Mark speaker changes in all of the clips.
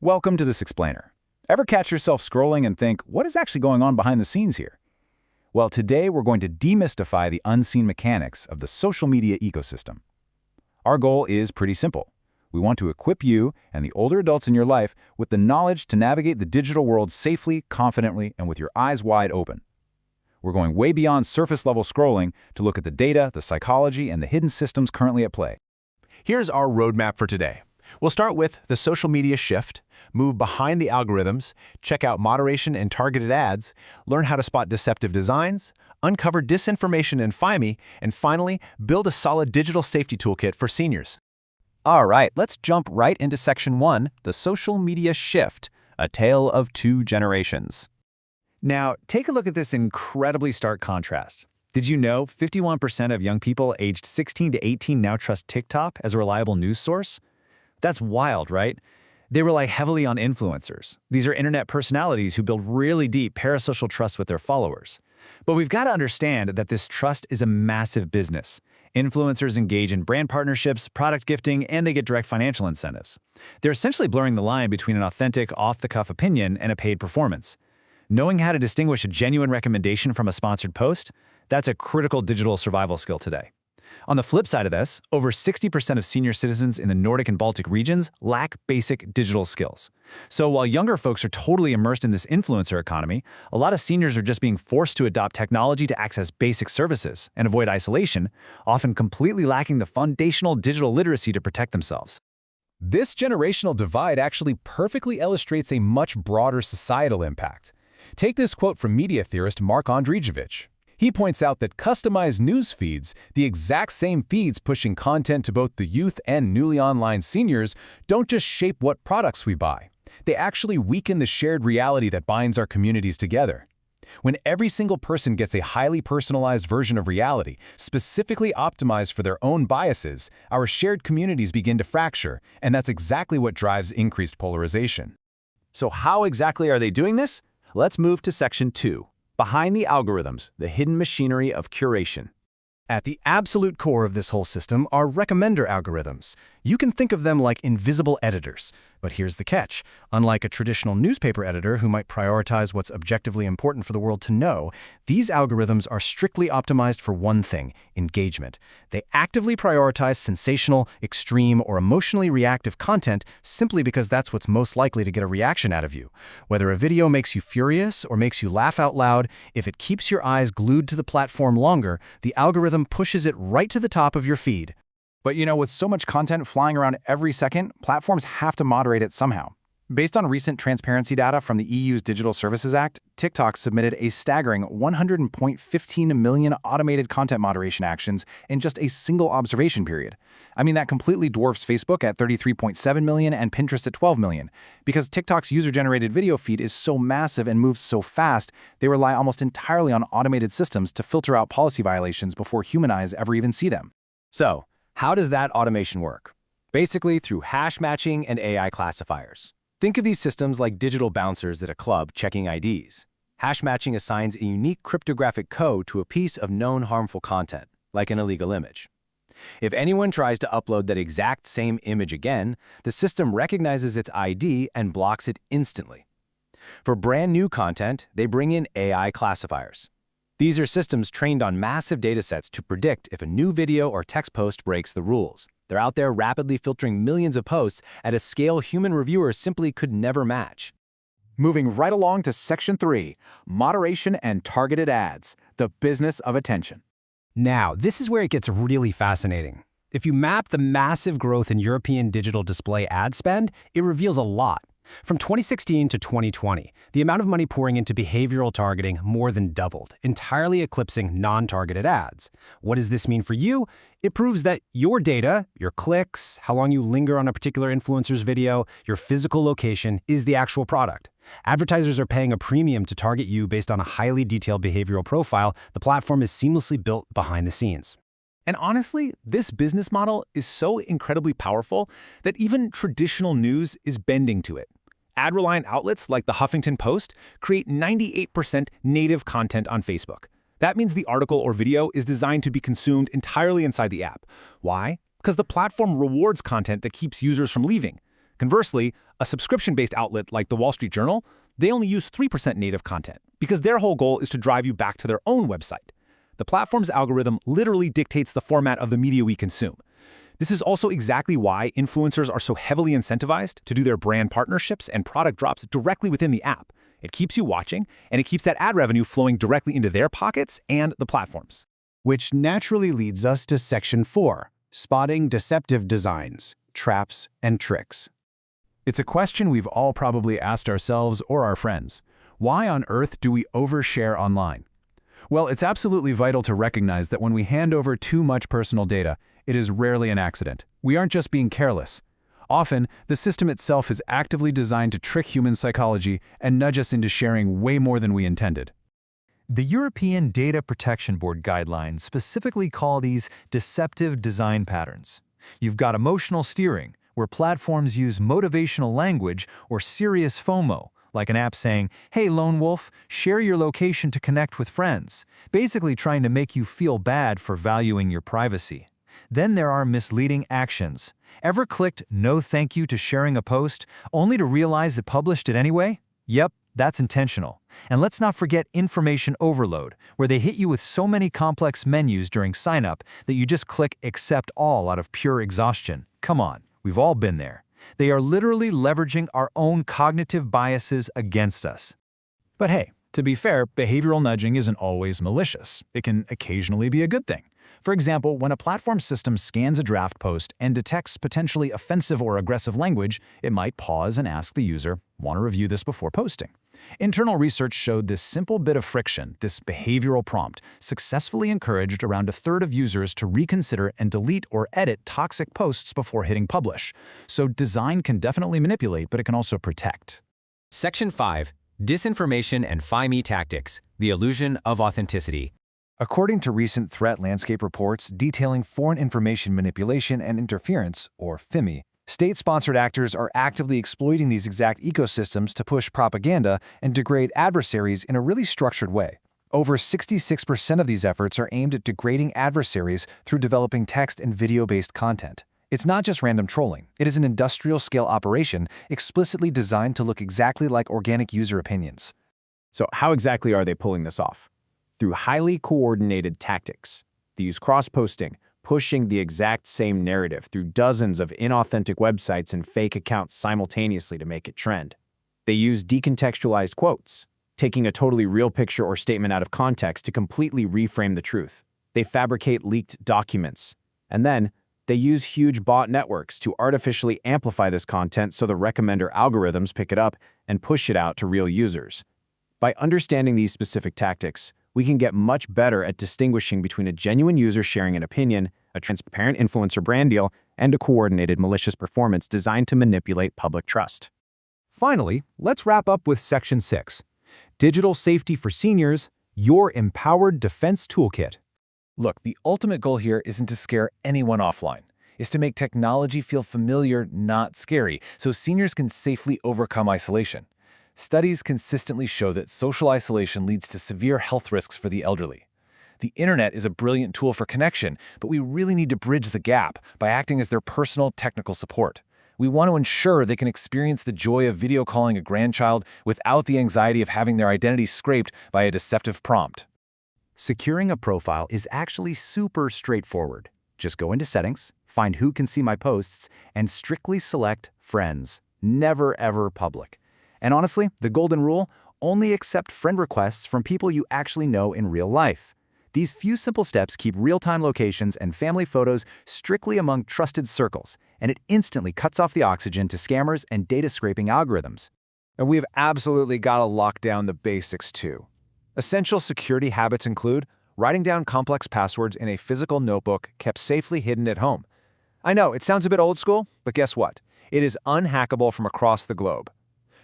Speaker 1: Welcome to this explainer. Ever catch yourself scrolling and think, what is actually going on behind the scenes here? Well, today we're going to demystify the unseen mechanics of the social media ecosystem. Our goal is pretty simple. We want to equip you and the older adults in your life with the knowledge to navigate the digital world safely, confidently, and with your eyes wide open. We're going way beyond surface-level scrolling to look at the data, the psychology, and the hidden systems currently at play.
Speaker 2: Here's our roadmap for today. We'll start with the social media shift, move behind the algorithms, check out moderation and targeted ads, learn how to spot deceptive designs, uncover disinformation and FIME, and finally, build a solid digital safety toolkit for seniors.
Speaker 3: All right, let's jump right into Section 1, the social media shift, a tale of two generations.
Speaker 4: Now, take a look at this incredibly stark contrast. Did you know 51% of young people aged 16 to 18 now trust TikTok as a reliable news source? That's wild, right? They rely heavily on influencers. These are internet personalities who build really deep parasocial trust with their followers. But we've got to understand that this trust is a massive business. Influencers engage in brand partnerships, product gifting, and they get direct financial incentives. They're essentially blurring the line between an authentic, off-the-cuff opinion and a paid performance. Knowing how to distinguish a genuine recommendation from a sponsored post, that's a critical digital survival skill today. On the flip side of this, over 60% of senior citizens in the Nordic and Baltic regions lack basic digital skills. So while younger folks are totally immersed in this influencer economy, a lot of seniors are just being forced to adopt technology to access basic services and avoid isolation, often completely lacking the foundational digital literacy to protect themselves.
Speaker 5: This generational divide actually perfectly illustrates a much broader societal impact. Take this quote from media theorist Mark Andrejevic. He points out that customized news feeds, the exact same feeds pushing content to both the youth and newly online seniors, don't just shape what products we buy. They actually weaken the shared reality that binds our communities together. When every single person gets a highly personalized version of reality, specifically optimized for their own biases, our shared communities begin to fracture, and that's exactly what drives increased polarization.
Speaker 3: So how exactly are they doing this? Let's move to Section 2. Behind the algorithms, the hidden machinery of curation.
Speaker 6: At the absolute core of this whole system are recommender algorithms. You can think of them like invisible editors. But here's the catch. Unlike a traditional newspaper editor who might prioritize what's objectively important for the world to know, these algorithms are strictly optimized for one thing: engagement. They actively prioritize sensational, extreme, or emotionally reactive content simply because that's what's most likely to get a reaction out of you. Whether a video makes you furious or makes you laugh out loud, if it keeps your eyes glued to the platform longer, the algorithm pushes it right to the top of your feed.
Speaker 1: But with so much content flying around every second, platforms have to moderate it somehow. Based on recent transparency data from the EU's Digital Services Act, TikTok submitted a staggering 100.15 million automated content moderation actions in just a single observation period. That completely dwarfs Facebook at 33.7 million and Pinterest at 12 million. Because TikTok's user-generated video feed is so massive and moves so fast, they rely almost entirely on automated systems to filter out policy violations before human eyes ever even see them.
Speaker 3: So, how does that automation work? Basically through hash matching and AI classifiers. Think of these systems like digital bouncers at a club checking IDs. Hash matching assigns a unique cryptographic code to a piece of known harmful content, like an illegal image. If anyone tries to upload that exact same image again, the system recognizes its ID and blocks it instantly. For brand new content, they bring in AI classifiers. These are systems trained on massive datasets to predict if a new video or text post breaks the rules. They're out there rapidly filtering millions of posts at a scale human reviewers simply could never match.
Speaker 1: Moving right along to Section 3, moderation and targeted ads, the business of attention.
Speaker 7: Now, this is where it gets really fascinating. If you map the massive growth in European digital display ad spend, it reveals a lot. From 2016 to 2020, the amount of money pouring into behavioral targeting more than doubled, entirely eclipsing non-targeted ads. What does this mean for you? It proves that your data, your clicks, how long you linger on a particular influencer's video, your physical location is the actual product. Advertisers are paying a premium to target you based on a highly detailed behavioral profile. The platform is seamlessly built behind the scenes.
Speaker 1: And honestly, this business model is so incredibly powerful that even traditional news is bending to it. Ad-reliant outlets like the Huffington Post create 98% native content on Facebook. That means the article or video is designed to be consumed entirely inside the app. Why? Because the platform rewards content that keeps users from leaving.
Speaker 4: Conversely, a subscription-based outlet like the Wall Street Journal, they only use 3% native content because their whole goal is to drive you back to their own website. The platform's algorithm literally dictates the format of the media we consume. This is also exactly why influencers are so heavily incentivized to do their brand partnerships and product drops directly within the app. It keeps you watching, and it keeps that ad revenue flowing directly into their pockets and the platforms.
Speaker 3: Which naturally leads us to Section 4, Spotting Deceptive Designs, Traps, and Tricks.
Speaker 5: It's a question we've all probably asked ourselves or our friends. Why on earth do we overshare online? Well, it's absolutely vital to recognize that when we hand over too much personal data, it is rarely an accident. We aren't just being careless. Often, the system itself is actively designed to trick human psychology and nudge us into sharing way more than we intended.
Speaker 8: The European Data Protection Board guidelines specifically call these deceptive design patterns. You've got emotional steering, where platforms use motivational language or serious FOMO, like an app saying, "Hey, lone wolf, share your location to connect with friends," basically trying to make you feel bad for valuing your privacy. Then there are misleading actions. Ever clicked "No thank you" to sharing a post, only to realize it published it anyway? Yep, that's intentional. And let's not forget information overload, where they hit you with so many complex menus during sign-up that you just click "Accept all" out of pure exhaustion. Come on, we've all been there. They are literally leveraging our own cognitive biases against us.
Speaker 5: But hey, to be fair, behavioral nudging isn't always malicious. It can occasionally be a good thing. For example, when a platform system scans a draft post and detects potentially offensive or aggressive language, it might pause and ask the user, "Want to review this before posting?" Internal research showed this simple bit of friction, this behavioral prompt, successfully encouraged around a third of users to reconsider and delete or edit toxic posts before hitting publish. So design can definitely manipulate, but it can also protect.
Speaker 3: Section 5, Disinformation and FIME Tactics, the Illusion of Authenticity.
Speaker 1: According to recent threat landscape reports detailing foreign information manipulation and interference, or FIMI, state-sponsored actors are actively exploiting these exact ecosystems to push propaganda and degrade adversaries in a really structured way. Over 66% of these efforts are aimed at degrading adversaries through developing text and video-based content. It's not just random trolling. It is an industrial-scale operation explicitly designed to look exactly like organic user opinions.
Speaker 2: So how exactly are they pulling this off? Through highly coordinated tactics. They use cross-posting, pushing the exact same narrative through dozens of inauthentic websites and fake accounts simultaneously to make it trend. They use decontextualized quotes, taking a totally real picture or statement out of context to completely reframe the truth. They fabricate leaked documents. And then, they use huge bot networks to artificially amplify this content so the recommender algorithms pick it up and push it out to real users. By understanding these specific tactics, we can get much better at distinguishing between a genuine user sharing an opinion, a transparent influencer brand deal, and a coordinated malicious performance designed to manipulate public trust.
Speaker 5: Finally, let's wrap up with Section 6, Digital Safety for Seniors, Your Empowered Defense Toolkit.
Speaker 1: Look, the ultimate goal here isn't to scare anyone offline. It's to make technology feel familiar, not scary, so seniors can safely overcome isolation. Studies consistently show that social isolation leads to severe health risks for the elderly. The internet is a brilliant tool for connection, but we really need to bridge the gap by acting as their personal technical support. We want to ensure they can experience the joy of video calling a grandchild without the anxiety of having their identity scraped by a deceptive prompt.
Speaker 4: Securing a profile is actually super straightforward. Just go into Settings, find Who Can See My Posts, and strictly select Friends, never ever public. And honestly, the golden rule, only accept friend requests from people you actually know in real life. These few simple steps keep real-time locations and family photos strictly among trusted circles, and it instantly cuts off the oxygen to scammers and data scraping algorithms.
Speaker 2: And we've absolutely got to lock down the basics too. Essential security habits include writing down complex passwords in a physical notebook kept safely hidden at home. I know, it sounds a bit old school, but guess what? It is unhackable from across the globe.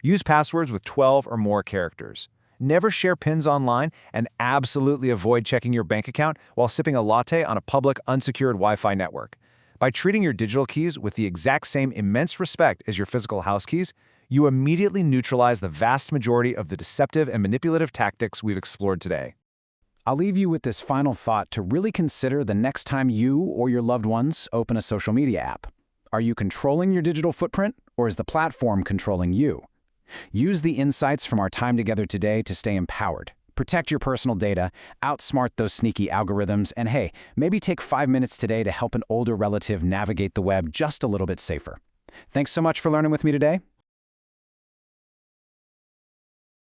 Speaker 2: Use passwords with 12 or more characters. Never share PINs online, and absolutely avoid checking your bank account while sipping a latte on a public, unsecured Wi-Fi network. By treating your digital keys with the exact same immense respect as your physical house keys, you immediately neutralize the vast majority of the deceptive and manipulative tactics we've explored today.
Speaker 4: I'll leave you with this final thought to really consider the next time you or your loved ones open a social media app. Are you controlling your digital footprint,
Speaker 9: Or is the platform controlling you? Use the insights from our time together today to stay empowered. Protect your personal data, outsmart those sneaky algorithms, and hey, maybe take 5 minutes today to help an older relative navigate the web just a little bit safer. Thanks so much for learning with me today.